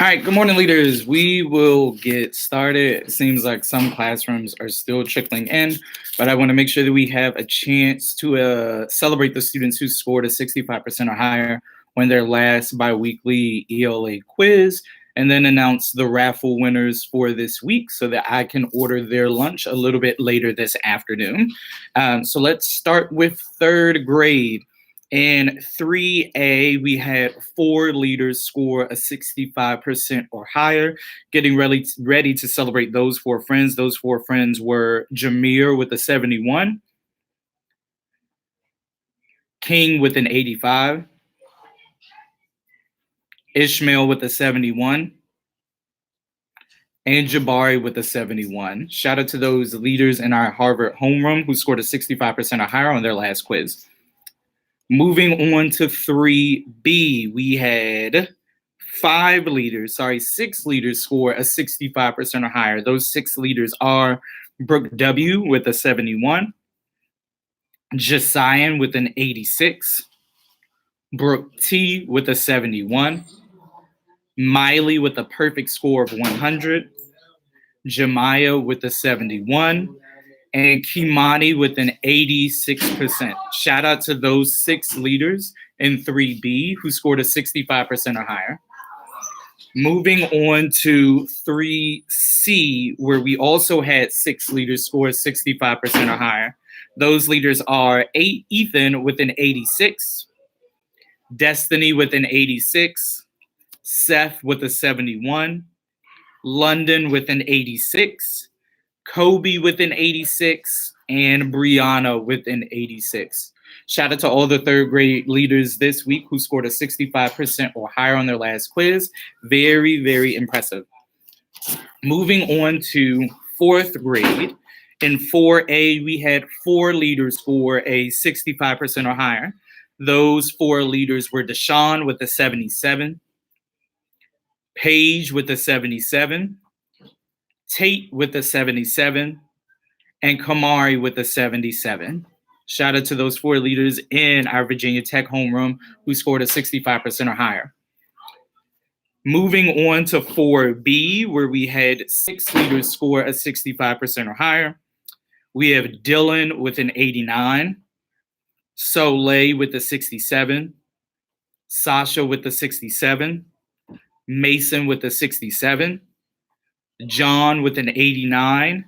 All right, good morning, leaders. We will get started. It seems like some classrooms are still trickling in, but I want to make sure that we have a chance to celebrate the students who scored a 65% or higher on their last biweekly ELA quiz, and then announce the raffle winners for this week so that I can order their lunch a little bit later this afternoon. So let's start with third grade. In 3A, we had 4 leaders score a 65% or higher, getting ready to celebrate those 4 friends. Those 4 friends were Jameer with a 71, King with an 85, Ishmael with a 71, and Jabari with a 71. Shout out to those leaders in our Harvard homeroom who scored a 65% or higher on their last quiz. Moving on to 3B, we had 6 leaders score a 65% or higher. Those 6 leaders are Brooke W. with a 71, Jasian with an 86, Brooke T. with a 71, Miley with a perfect score of 100, Jemiah with a 71, and Kimani with an 86%. Shout out to those 6 leaders in 3B who scored a 65% or higher. Moving on to 3C, where we also had 6 leaders score 65% or higher. Those leaders are Ethan with an 86, Destiny with an 86, Seth with a 71, London with an 86, Kobe with an 86, and Brianna with an 86. Shout out to all the third grade leaders this week who scored a 65% or higher on their last quiz. Very, very impressive. Moving on to fourth grade. In 4A, we had 4 leaders score a 65% or higher. Those 4 leaders were Deshaun with a 77, Paige with a 77, Tate with a 77, and Kamari with a 77. Shout out to those 4 leaders in our Virginia Tech homeroom who scored a 65% or higher. Moving on to 4B, where we had 6 leaders score a 65% or higher. We have Dylan with an 89, Soleil with a 67, Sasha with a 67, Mason with a 67, John with an 89,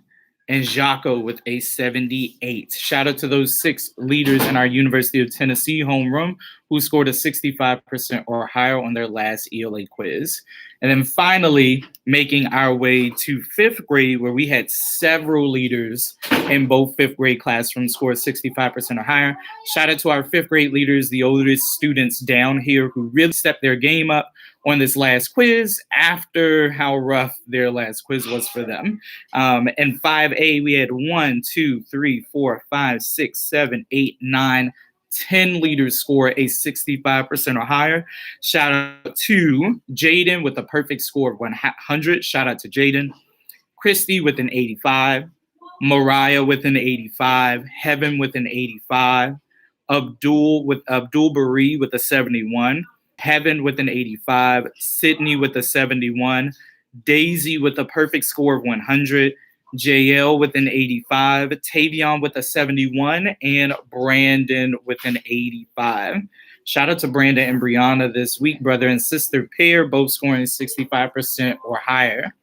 and Jaco with a 78. Shout out to those 6 leaders in our University of Tennessee homeroom who scored a 65% or higher on their last ELA quiz. And then finally, making our way to 5th grade, where we had several leaders in both 5th grade classrooms score 65% or higher. Shout out to our 5th grade leaders, the oldest students down here who really stepped their game up on this last quiz after how rough their last quiz was for them. In 5A, we had 1, 2, 3, 4, 5, 6, 7, 8, 9, 10 leaders score a 65% or higher. Shout out to Jaden with a perfect score of 100. Shout out to Jaden. Christy with an 85. Mariah with an 85. Heaven with an 85. Abdul Bari with a 71. Heaven with an 85. Sydney with a 71. Daisy with a perfect score of 100. JL with an 85, Tavion with a 71, and Brandon with an 85. Shout out to Brandon and Brianna this week, brother and sister pair, both scoring 65% or higher.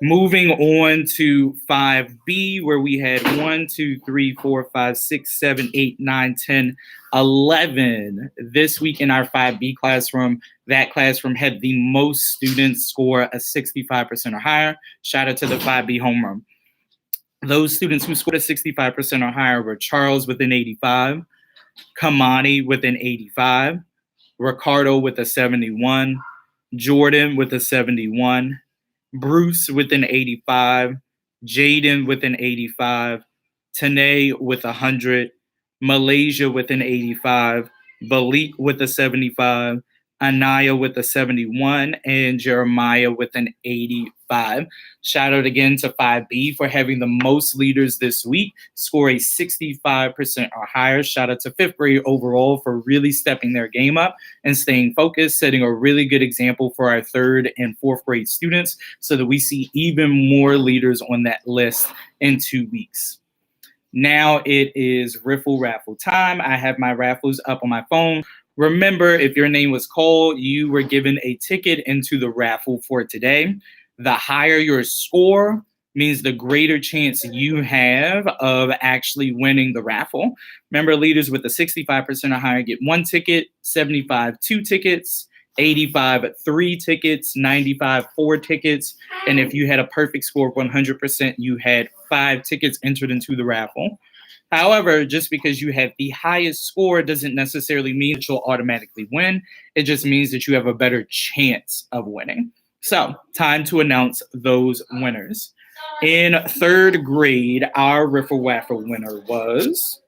Moving on to 5B, where we had 1, 2, 3, 4, 5, 6, 7, 8, 9, 10, 11. This week in our 5B classroom, that classroom had the most students score a 65% or higher. Shout out to the 5B homeroom. Those students who scored a 65% or higher were Charles with an 85, Kamani with an 85, Ricardo with a 71, Jordan with a 71, Bruce with an 85, Jaden with an 85, Tanae with 100, Malaysia with an 85, Balik with a 75, Anaya with a 71, and Jeremiah with an 85. 5. Shout out again to 5B for having the most leaders this week, score a 65% or higher. Shout out to 5th grade overall for really stepping their game up and staying focused, setting a really good example for our 3rd and 4th grade students so that we see even more leaders on that list in 2 weeks. Now it is Raffle time. I have my raffles up on my phone. Remember, if your name was called, you were given a ticket into the raffle for today. The higher your score means the greater chance you have of actually winning the raffle. Remember, leaders with a 65% or higher get 1 ticket, 75, 2 tickets, 85, 3 tickets, 95, 4 tickets. And if you had a perfect score of 100%, you had 5 tickets entered into the raffle. However, just because you have the highest score doesn't necessarily mean that you'll automatically win. It just means that you have a better chance of winning. So, time to announce those winners. In 3rd grade, our Raffle winner was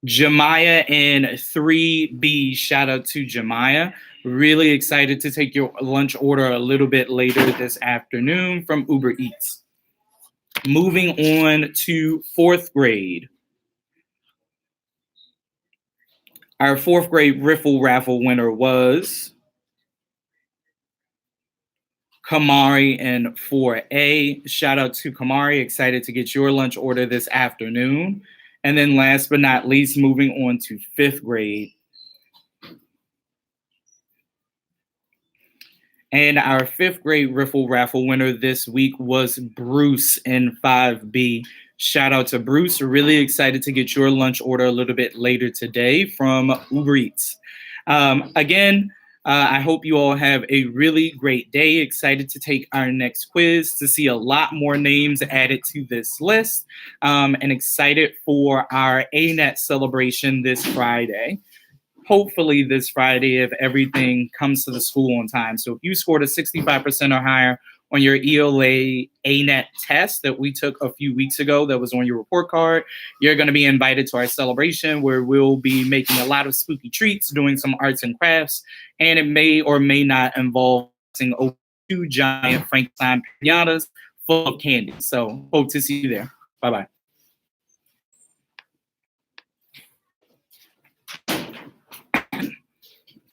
Jemiah in 3B. Shout out to Jemiah. Really excited to take your lunch order a little bit later this afternoon from Uber Eats. Moving on to 4th grade. Our 4th grade Raffle winner was Kamari in 4A. Shout out to Kamari. Excited to get your lunch order this afternoon. And then last but not least, moving on to 5th grade. And our 5th grade Raffle winner this week was Bruce in 5B. Shout out to Bruce. Really excited to get your lunch order a little bit later today from Uber Eats. Again, I hope you all have a really great day. Excited to take our next quiz to see a lot more names added to this list. And excited for our ANET celebration this Friday. Hopefully this Friday if everything comes to the school on time. So if you scored a 65% or higher on your ELA ANET test that we took a few weeks ago that was on your report card, you're going to be invited to our celebration where we'll be making a lot of spooky treats, doing some arts and crafts, and it may or may not involve over 2 giant Frankenstein pinatas full of candy. So hope to see you there. Bye-bye.